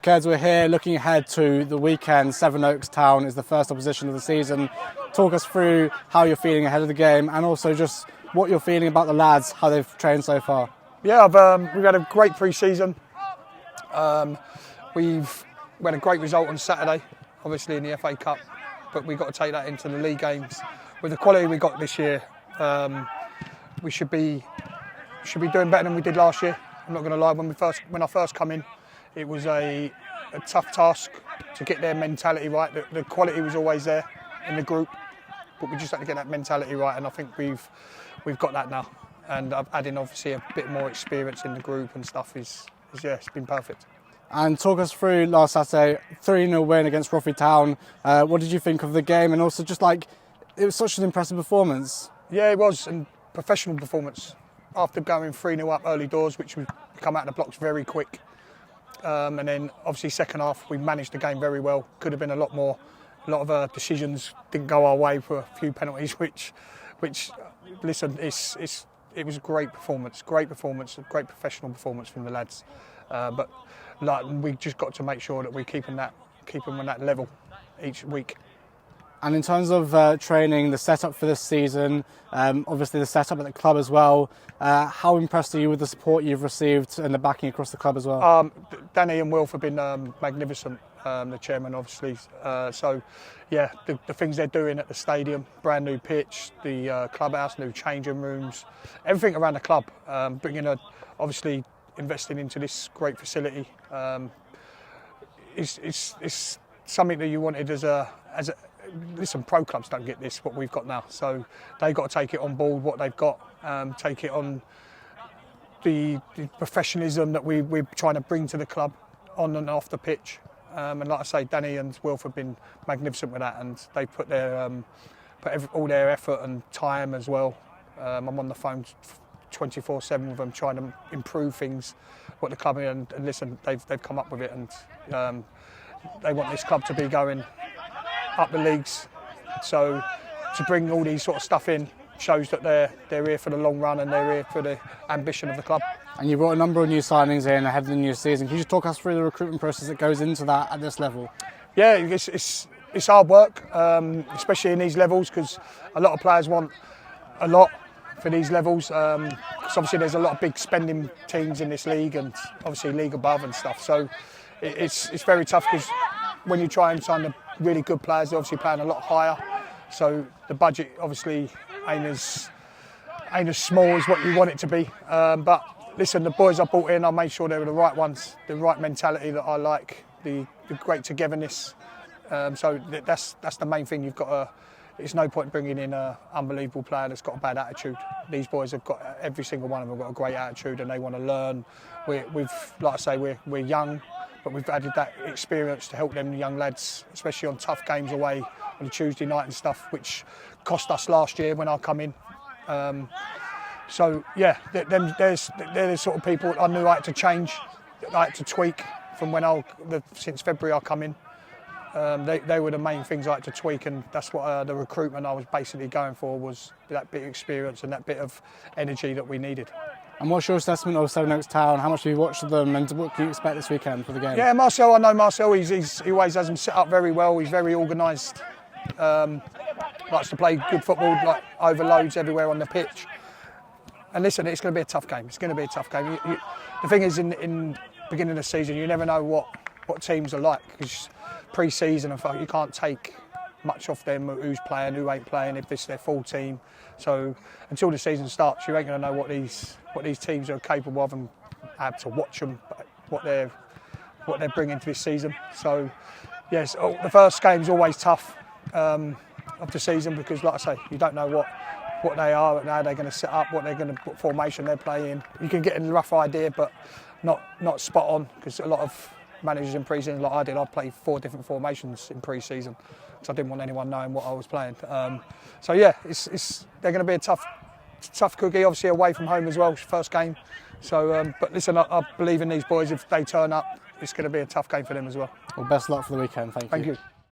Keds, we're here looking ahead to the weekend. Sevenoaks Town is the first opposition of the season. Talk us through how you're feeling ahead of the game and also just what you're feeling about the lads, how they've trained so far. Yeah, we've had a great pre-season. We've had a great result on Saturday, obviously in the FA Cup, but we've got to take that into the league games. With the quality we got this year, we should be doing better than we did last year. I'm not going to lie, when I first come in, it was a tough task to get their mentality right. The quality was always there in the group, but we just had to get that mentality right, and I think we've got that now. And adding obviously a bit more experience in the group and stuff is it's been perfect. And talk us through last Saturday, 3-0 win against Recruitment Town. What did you think of the game? And also just like, it was such an impressive performance. Yeah, it was, and professional performance. After going 3-0 up early doors, which we come out of the blocks very quick. And then obviously second half, we managed the game very well. Could have been a lot more. A lot of decisions didn't go our way for a few penalties, which listen, it was a great performance, a great professional performance from the lads. But like, we just got to make sure that we're keeping them on that level each week. And in terms of training, the setup for this season, obviously the setup at the club as well, how impressed are you with the support you've received and the backing across the club as well? Danny and Wilf have been magnificent, the chairman obviously. So yeah, the things they're doing at the stadium, brand new pitch, the clubhouse, new changing rooms, everything around the club, obviously investing into this great facility is something that you wanted as a listen, pro clubs don't get this, what we've got now. So they've got to take it on board, what they've got, take it on the professionalism that we're trying to bring to the club on and off the pitch. And like I say, Danny and Wilf have been magnificent with that, and they put all their effort and time as well. I'm on the phone 24/7 with them, trying to improve things, what the club, and listen, they've come up with it, and they want this club to be going up the leagues. So to bring all these sort of stuff in shows that they're here for the long run and they're here for the ambition of the club. And you brought a number of new signings in ahead of the new season. Can you just talk us through the recruitment process that goes into that at this level? Yeah, it's hard work, especially in these levels, because a lot of players want a lot for these levels. Because obviously there's a lot of big spending teams in this league and obviously league above and stuff. So it's very tough, because when you try and sign the really good players, they're obviously playing a lot higher. So the budget obviously ain't as small as what you want it to be. But listen, the boys I brought in, I made sure they were the right ones, the right mentality that I like, the great togetherness. So that's the main thing. You've got to. It's no point bringing in an unbelievable player that's got a bad attitude. These boys have got, every single one of them have got a great attitude, and they want to learn. Like I say, we're young, but we've added that experience to help them young lads, especially on tough games away on a Tuesday night and stuff, which cost us last year when I come in. So yeah, they're the sort of people I knew I had to change, I had to tweak from since February I come in. They were the main things I had to tweak, and that's what the recruitment I was basically going for, was that bit of experience and that bit of energy that we needed. And what's your assessment of Sevenoaks Town? How much have you watched of them, and what can you expect this weekend for the game? Yeah, Marcel, I know Marcel. He always has them set up very well. He's very organised. Likes to play good football, like overloads everywhere on the pitch. And listen, it's going to be a tough game. It's going to be a tough game. The thing is, in the beginning of the season, you never know what teams are like, because pre-season, you can't take much off them, who's playing, who ain't playing, if it's their full team. So until the season starts, you ain't going to know what these teams are capable of, and have to watch them, what they're bringing to this season. So yes, the first game's always tough of the season, because like I say, you don't know what they are and how they're going to set up, what formation they're playing. You can get a rough idea, but not spot on, because a lot of managers in pre-season, like I did, I played 4 different formations in pre-season, because I didn't want anyone knowing what I was playing. So yeah, they're going to be a tough cookie, obviously away from home as well, first game. So, but listen, I believe in these boys. If they turn up, it's going to be a tough game for them as well. Well, best luck for the weekend. Thank you. Thank you.